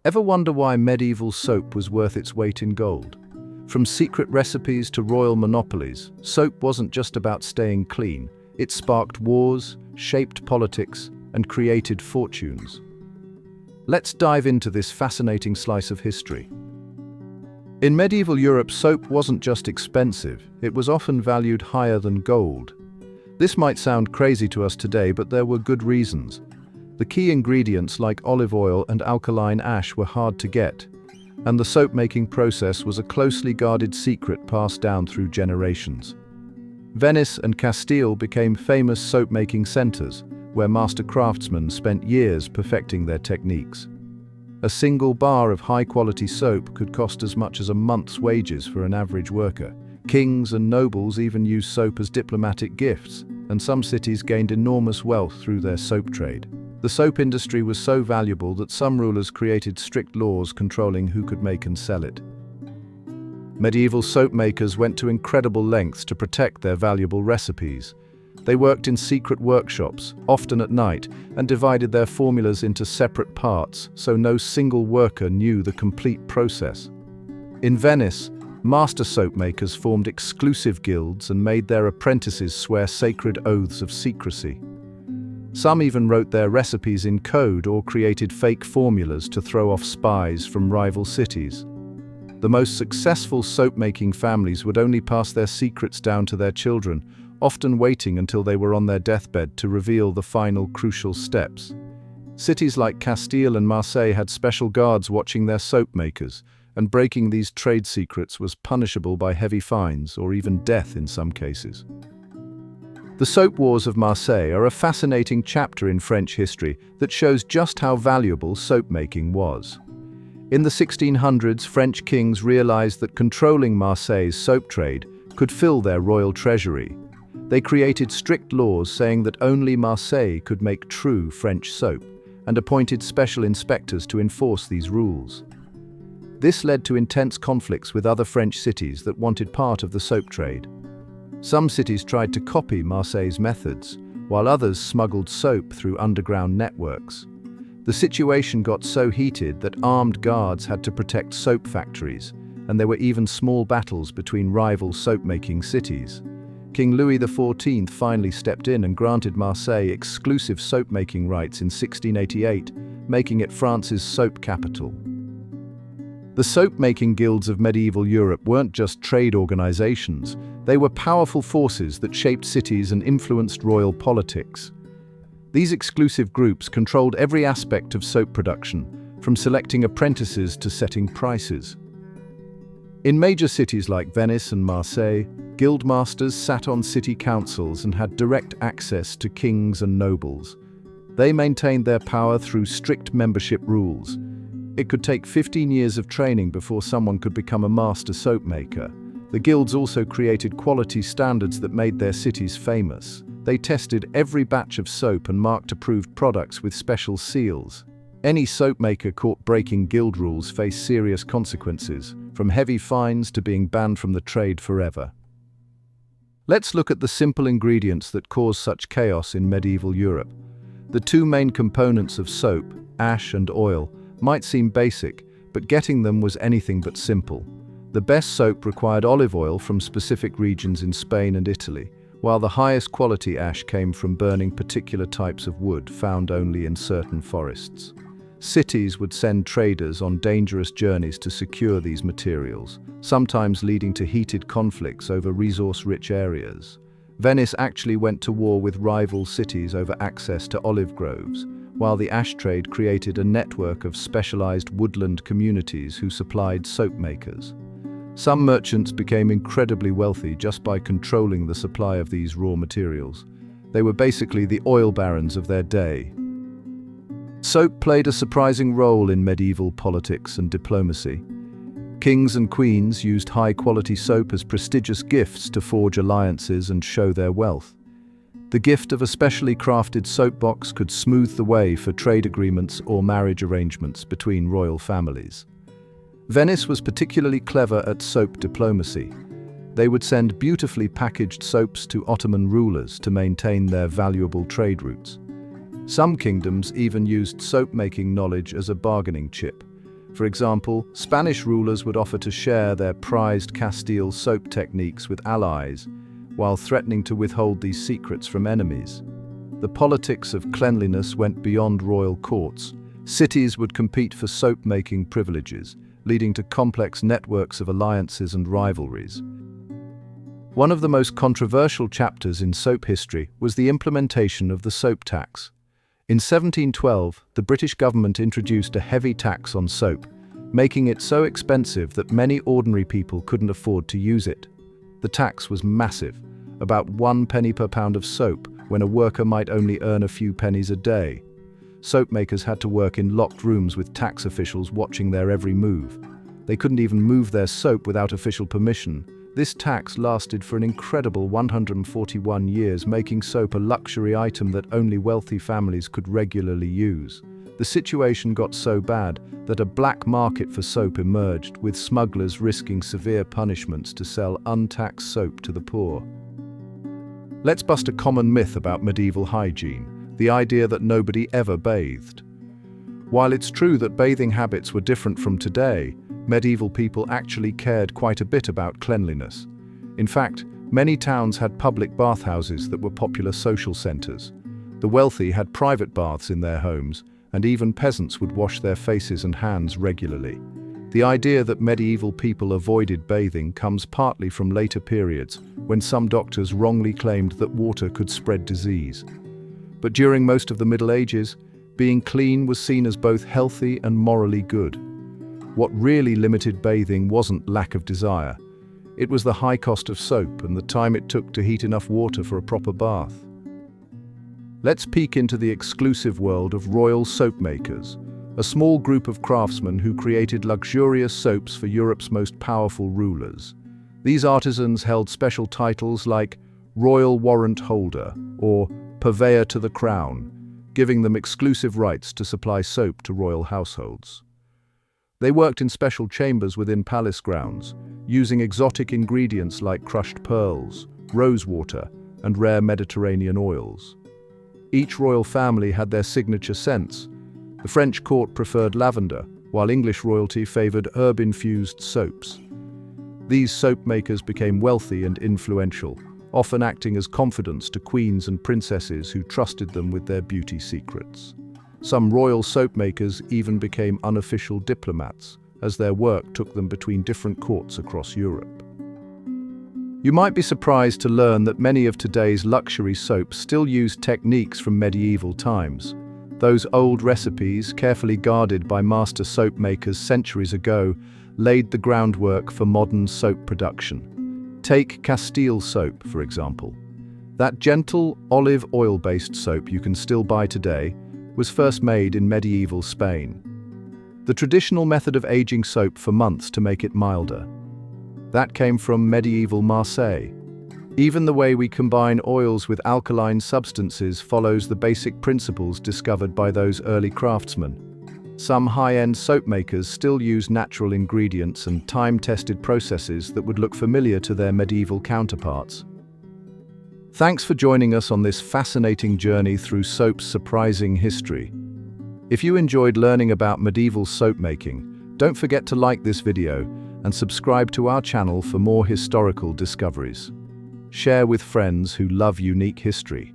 Ever wonder why medieval soap was worth its weight in gold? From secret recipes to royal monopolies, soap wasn't just about staying clean. It sparked wars, shaped politics, and created fortunes. Let's dive into this fascinating slice of history. In medieval Europe, soap wasn't just expensive, it was often valued higher than gold. This might sound crazy to us today, but there were good reasons. The key ingredients like olive oil and alkaline ash were hard to get, and the soap-making process was a closely guarded secret passed down through generations. Venice and Castile became famous soap-making centers, where master craftsmen spent years perfecting their techniques. A single bar of high-quality soap could cost as much as a month's wages for an average worker. Kings and nobles even used soap as diplomatic gifts, and some cities gained enormous wealth through their soap trade. The soap industry was so valuable that some rulers created strict laws controlling who could make and sell it. Medieval soap makers went to incredible lengths to protect their valuable recipes. They worked in secret workshops, often at night, and divided their formulas into separate parts so no single worker knew the complete process. In Venice, master soap makers formed exclusive guilds and made their apprentices swear sacred oaths of secrecy. Some even wrote their recipes in code or created fake formulas to throw off spies from rival cities. The most successful soap-making families would only pass their secrets down to their children, often waiting until they were on their deathbed to reveal the final crucial steps. Cities like Castile and Marseille had special guards watching their soap makers, and breaking these trade secrets was punishable by heavy fines or even death in some cases. The soap wars of Marseille are a fascinating chapter in French history that shows just how valuable soap-making was. In the 1600s, French kings realized that controlling Marseille's soap trade could fill their royal treasury. They created strict laws saying that only Marseille could make true French soap, and appointed special inspectors to enforce these rules. This led to intense conflicts with other French cities that wanted part of the soap trade. Some cities tried to copy Marseille's methods, while others smuggled soap through underground networks. The situation got so heated that armed guards had to protect soap factories, and there were even small battles between rival soap-making cities. King Louis XIV finally stepped in and granted Marseille exclusive soap-making rights in 1688, making it France's soap capital. The soap-making guilds of medieval Europe weren't just trade organizations, they were powerful forces that shaped cities and influenced royal politics. These exclusive groups controlled every aspect of soap production, from selecting apprentices to setting prices. In major cities like Venice and Marseille, guildmasters sat on city councils and had direct access to kings and nobles. They maintained their power through strict membership rules. It could take 15 years of training before someone could become a master soap maker. The guilds also created quality standards that made their cities famous. They tested every batch of soap and marked approved products with special seals. Any soap maker caught breaking guild rules faced serious consequences, from heavy fines to being banned from the trade forever. Let's look at the simple ingredients that caused such chaos in medieval Europe. The two main components of soap, ash and oil, might seem basic, but getting them was anything but simple. The best soap required olive oil from specific regions in Spain and Italy, while the highest quality ash came from burning particular types of wood found only in certain forests. Cities would send traders on dangerous journeys to secure these materials, sometimes leading to heated conflicts over resource-rich areas. Venice actually went to war with rival cities over access to olive groves, while the ash trade created a network of specialized woodland communities who supplied soap makers. Some merchants became incredibly wealthy just by controlling the supply of these raw materials. They were basically the oil barons of their day. Soap played a surprising role in medieval politics and diplomacy. Kings and queens used high-quality soap as prestigious gifts to forge alliances and show their wealth. The gift of a specially crafted soap box could smooth the way for trade agreements or marriage arrangements between royal families. Venice was particularly clever at soap diplomacy. They would send beautifully packaged soaps to Ottoman rulers to maintain their valuable trade routes. Some kingdoms even used soap-making knowledge as a bargaining chip. For example, Spanish rulers would offer to share their prized Castile soap techniques with allies, while threatening to withhold these secrets from enemies. The politics of cleanliness went beyond royal courts. Cities would compete for soap-making privileges, leading to complex networks of alliances and rivalries. One of the most controversial chapters in soap history was the implementation of the soap tax. In 1712, the British government introduced a heavy tax on soap, making it so expensive that many ordinary people couldn't afford to use it. The tax was massive, about 1 penny per pound of soap, when a worker might only earn a few pennies a day. Soap makers had to work in locked rooms with tax officials watching their every move. They couldn't even move their soap without official permission. This tax lasted for an incredible 141 years, making soap a luxury item that only wealthy families could regularly use. The situation got so bad that a black market for soap emerged, with smugglers risking severe punishments to sell untaxed soap to the poor. Let's bust a common myth about medieval hygiene, the idea that nobody ever bathed. While it's true that bathing habits were different from today, medieval people actually cared quite a bit about cleanliness. In fact, many towns had public bathhouses that were popular social centers. The wealthy had private baths in their homes, and even peasants would wash their faces and hands regularly. The idea that medieval people avoided bathing comes partly from later periods, when some doctors wrongly claimed that water could spread disease. But during most of the Middle Ages, being clean was seen as both healthy and morally good. What really limited bathing wasn't lack of desire. It was the high cost of soap and the time it took to heat enough water for a proper bath. Let's peek into the exclusive world of royal soap makers, a small group of craftsmen who created luxurious soaps for Europe's most powerful rulers. These artisans held special titles like Royal Warrant Holder or Purveyor to the Crown, giving them exclusive rights to supply soap to royal households. They worked in special chambers within palace grounds, using exotic ingredients like crushed pearls, rosewater, and rare Mediterranean oils. Each royal family had their signature scents. The French court preferred lavender, while English royalty favored herb-infused soaps. These soap makers became wealthy and influential, often acting as confidants to queens and princesses who trusted them with their beauty secrets. Some royal soap makers even became unofficial diplomats, as their work took them between different courts across Europe. You might be surprised to learn that many of today's luxury soaps still use techniques from medieval times. Those old recipes, carefully guarded by master soap makers centuries ago, laid the groundwork for modern soap production. Take Castile soap, for example. That gentle olive oil-based soap you can still buy today was first made in medieval Spain. The traditional method of aging soap for months to make it milder. That came from medieval Marseille. Even the way we combine oils with alkaline substances follows the basic principles discovered by those early craftsmen. Some high-end soap makers still use natural ingredients and time-tested processes that would look familiar to their medieval counterparts. Thanks for joining us on this fascinating journey through soap's surprising history. If you enjoyed learning about medieval soap making, don't forget to like this video and subscribe to our channel for more historical discoveries. Share with friends who love unique history.